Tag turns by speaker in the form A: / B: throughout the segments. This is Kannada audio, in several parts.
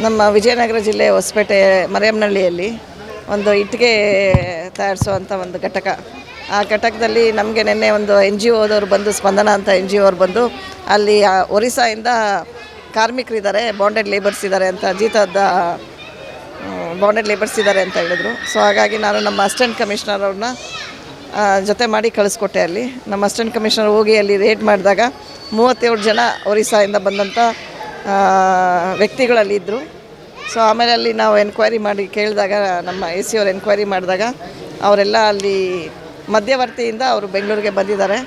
A: ನಮ್ಮ ವಿಜಯನಗರ ಜಿಲ್ಲೆ ಹೊಸಪೇಟೆ ಮರಿಯಮ್ಮನಹಳ್ಳಿಯಲ್ಲಿ ಒಂದು ಇಟ್ಟಿಗೆ ತಯಾರಿಸುವಂಥ ಒಂದು ಘಟಕ. ಆ ಘಟಕದಲ್ಲಿ ನಮಗೆ ನಿನ್ನೆ ಒಂದು NGOದವ್ರು ಬಂದು, ಸ್ಪಂದನ ಅಂತ NGO ಅವ್ರು ಬಂದು ಅಲ್ಲಿ ಒರಿಸ್ಸಾಯಿಂದ ಕಾರ್ಮಿಕರಿದ್ದಾರೆ, ಬಾಂಡೆಡ್ ಲೇಬರ್ಸ್ ಇದ್ದಾರೆ ಅಂತ, ಜೀತದ ಬಾಂಡೆಡ್ ಲೇಬರ್ಸ್ ಇದ್ದಾರೆ ಅಂತ ಹೇಳಿದ್ರು. ಸೊ ಹಾಗಾಗಿ ನಾನು ನಮ್ಮ ಅಸಿಸ್ಟೆಂಟ್ ಕಮಿಷನರ್ ಅವ್ರನ್ನ ಜೊತೆ ಮಾಡಿ ಕಳಿಸ್ಕೊಟ್ಟೆ. ಅಲ್ಲಿ ನಮ್ಮ ಅಸಿಸ್ಟೆಂಟ್ ಕಮಿಷನರ್ ಹೋಗಿ ಅಲ್ಲಿ ರೇಡ್ ಮಾಡಿದಾಗ 37 ಜನ ಒರಿಸ್ಸಾಯಿಂದ ಬಂದಂಥ ವ್ಯಕ್ತಿಗಳಲ್ಲಿ ಇದ್ದರು. ಸೊ ಆಮೇಲೆ ಅಲ್ಲಿ ನಾವು ಎನ್ಕ್ವೈರಿ ಮಾಡಿ ಕೇಳಿದಾಗ, ನಮ್ಮ AC ಅವ್ರು ಎನ್ಕ್ವೈರಿ ಮಾಡಿದಾಗ ಅವರೆಲ್ಲ ಅಲ್ಲಿ ಮಧ್ಯವರ್ತಿಯಿಂದ ಅವರು ಬೆಂಗಳೂರಿಗೆ ಬಂದಿದ್ದಾರೆ.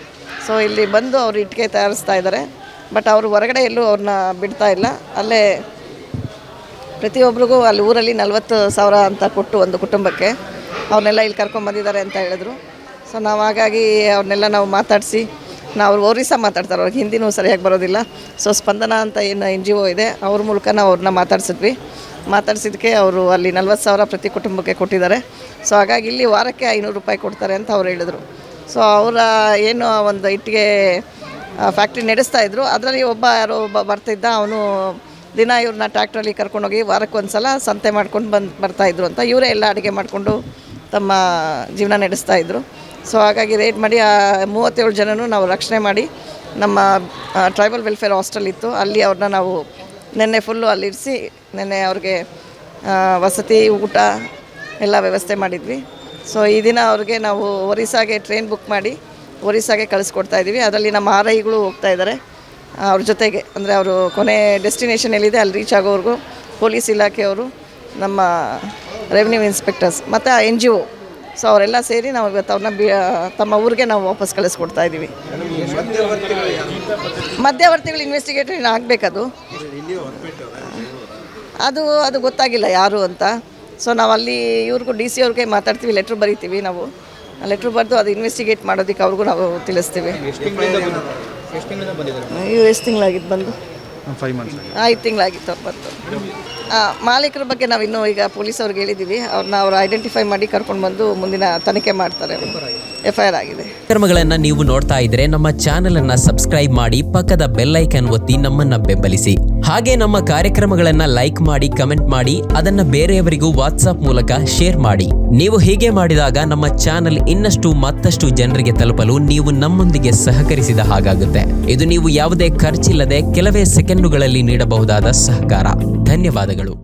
A: ಸೊ ಇಲ್ಲಿ ಬಂದು ಅವರು ಇಟ್ಟಿಗೆ ತಯಾರಿಸ್ತಾ ಇದ್ದಾರೆ. ಬಟ್ ಅವರು ಹೊರಗಡೆ ಎಲ್ಲೂ ಅವ್ರನ್ನ ಬಿಡ್ತಾ ಇಲ್ಲ. ಅಲ್ಲೇ ಪ್ರತಿಯೊಬ್ಬರಿಗೂ ಅಲ್ಲಿ ಊರಲ್ಲಿ 40,000 ಅಂತ ಕೊಟ್ಟು ಒಂದು ಕುಟುಂಬಕ್ಕೆ ಅವ್ರನ್ನೆಲ್ಲ ಇಲ್ಲಿ ಕರ್ಕೊಂಡ್ಬಂದಿದ್ದಾರೆ ಅಂತ ಹೇಳಿದ್ರು. ಸೊ ನಾವು ಹಾಗಾಗಿ ಅವ್ರನ್ನೆಲ್ಲ ನಾವು ಮಾತಾಡಿಸಿ, ನಾವು ಒರಿಸ್ಸಾ ಮಾತಾಡ್ತಾರೆ, ಅವ್ರಿಗೆ ಹಿಂದಿನೂ ಸರಿಯಾಗಿ ಬರೋದಿಲ್ಲ. ಸೊ ಸ್ಪಂದನ ಅಂತ ಏನು NGO ಇದೆ ಅವ್ರ ಮೂಲಕ ನಾವು ಅವ್ರನ್ನ ಮಾತಾಡಿಸಿದ್ದಕ್ಕೆ ಅವರು ಅಲ್ಲಿ 40,000 ಪ್ರತಿ ಕುಟುಂಬಕ್ಕೆ ಕೊಟ್ಟಿದ್ದಾರೆ. ಸೊ ಹಾಗಾಗಿ ಇಲ್ಲಿ ವಾರಕ್ಕೆ 500 ರೂಪಾಯಿ ಕೊಡ್ತಾರೆ ಅಂತ ಅವ್ರು ಹೇಳಿದರು. ಸೊ ಅವರ ಏನು ಒಂದು ಇಟ್ಟಿಗೆ ಫ್ಯಾಕ್ಟ್ರಿ ನಡೆಸ್ತಾಯಿದ್ರು, ಅದರಲ್ಲಿ ಯಾರೋ ಒಬ್ಬ ಬರ್ತಿದ್ದ, ಅವನು ದಿನ ಇವ್ರನ್ನ ಟ್ರ್ಯಾಕ್ಟ್ರಲ್ಲಿ ಕರ್ಕೊಂಡೋಗಿ ವಾರಕ್ಕೊಂದು ಸಲ ಸಂತೆ ಮಾಡ್ಕೊಂಡು ಬರ್ತಾಯಿದ್ರು ಅಂತ. ಇವರೇ ಎಲ್ಲ ಅಡುಗೆ ಮಾಡಿಕೊಂಡು ತಮ್ಮ ಜೀವನ ನಡೆಸ್ತಾಯಿದ್ರು. ಸೊ ಹಾಗಾಗಿ ರೇಟ್ ಮಾಡಿ 37 ಜನನೂ ನಾವು ರಕ್ಷಣೆ ಮಾಡಿ, ನಮ್ಮ ಟ್ರೈಬಲ್ ವೆಲ್ಫೇರ್ ಹಾಸ್ಟೆಲ್ ಇತ್ತು, ಅಲ್ಲಿ ಅವ್ರನ್ನ ನಾವು ನಿನ್ನೆ ಫುಲ್ಲು ಅಲ್ಲಿರಿಸಿ, ನಿನ್ನೆ ಅವ್ರಿಗೆ ವಸತಿ, ಊಟ ಎಲ್ಲ ವ್ಯವಸ್ಥೆ ಮಾಡಿದ್ವಿ. ಸೊ ಈ ದಿನ ಅವ್ರಿಗೆ ನಾವು ಒರಿಸ್ಸಾಗೆ ಟ್ರೈನ್ ಬುಕ್ ಮಾಡಿ ಒರಿಸ್ಸಾಗೆ ಕಳಿಸ್ಕೊಡ್ತಾಯಿದ್ದೀವಿ. ಅದರಲ್ಲಿ ನಮ್ಮ RIಗಳು ಹೋಗ್ತಾ ಇದ್ದಾರೆ ಅವ್ರ ಜೊತೆಗೆ. ಅಂದರೆ ಅವರು ಕೊನೆ ಡೆಸ್ಟಿನೇಷನ್ ಎಲ್ಲಿದೆ ಅಲ್ಲಿ ರೀಚ್ ಆಗೋವ್ರಿಗೂ ಪೊಲೀಸ್ ಇಲಾಖೆಯವರು, ನಮ್ಮ ರೆವಿನ್ಯೂ ಇನ್ಸ್ಪೆಕ್ಟರ್ಸ್ ಮತ್ತು NGO, ಸೊ ಅವರೆಲ್ಲ ಸೇರಿ ನಾವು ಇವತ್ತು ಅವ್ರನ್ನ ತಮ್ಮ ಊರಿಗೆ ನಾವು ವಾಪಸ್ ಕಳಿಸ್ಕೊಡ್ತಾಯಿದ್ದೀವಿ. ಮಧ್ಯವರ್ತಿಗಳು ಇನ್ವೆಸ್ಟಿಗೇಟರ್ ಆಗಬೇಕದು, ಅದು ಗೊತ್ತಾಗಿಲ್ಲ ಯಾರು ಅಂತ. ಸೊ ನಾವು ಅಲ್ಲಿ ಇವ್ರಿಗೂ DC ಅವ್ರಿಗೆ ಮಾತಾಡ್ತೀವಿ, ಲೆಟ್ರ್ ಬರೀತೀವಿ. ನಾವು ಲೆಟ್ರ್ ಬರೆದು ಅದು ಇನ್ವೆಸ್ಟಿಗೇಟ್ ಮಾಡೋದಕ್ಕೆ ಅವ್ರಿಗೂ ನಾವು ತಿಳಿಸ್ತೀವಿ. ಎಷ್ಟು ತಿಂಗಳಾಗಿತ್ತು ಬಂದು? 5 ತಿಂಗಳಾಗಿತ್ತು ಅವ್ರು ಬಂದು. ಮಾಲೀಕರ ಬಗ್ಗೆ ನಾವು ಇನ್ನೂ ಈಗ ಪೊಲೀಸವ್ರಿಗೆ ಹೇಳಿದ್ದೀವಿ. ಅವ್ರು ಐಡೆಂಟಿಫೈ ಮಾಡಿ ಕರ್ಕೊಂಡು ಬಂದು ಮುಂದಿನ ತನಿಖೆ ಮಾಡ್ತಾರೆ. FIR ಆಗಿದೆ.
B: ಕಾರ್ಯಕ್ರಮಗಳನ್ನು ನೀವು ನೋಡ್ತಾ ಇದ್ರೆ ನಮ್ಮ ಚಾನೆಲ್ ಅನ್ನ ಸಬ್ಸ್ಕ್ರೈಬ್ ಮಾಡಿ, ಪಕ್ಕದ ಬೆಲ್ ಐಕಾನ್ ಒತ್ತಿ ನಮ್ಮನ್ನ ಬೆಂಬಲಿಸಿ. ಹಾಗೆ ನಮ್ಮ ಕಾರ್ಯಕ್ರಮಗಳನ್ನ ಲೈಕ್ ಮಾಡಿ, ಕಮೆಂಟ್ ಮಾಡಿ, ಅದನ್ನ ಬೇರೆಯವರಿಗೂ ವಾಟ್ಸ್ಆಪ್ ಮೂಲಕ ಶೇರ್ ಮಾಡಿ. ನೀವು ಹೀಗೆ ಮಾಡಿದಾಗ ನಮ್ಮ ಚಾನೆಲ್ ಮತ್ತಷ್ಟು ಜನರಿಗೆ ತಲುಪಲು ನೀವು ನಮ್ಮೊಂದಿಗೆ ಸಹಕರಿಸಿದ ಹಾಗಾಗುತ್ತೆ. ಇದು ನೀವು ಯಾವುದೇ ಖರ್ಚಿಲ್ಲದೆ ಕೆಲವೇ ಸೆಕೆಂಡುಗಳಲ್ಲಿ ನೀಡಬಹುದಾದ ಸಹಕಾರ. ಧನ್ಯವಾದಗಳು.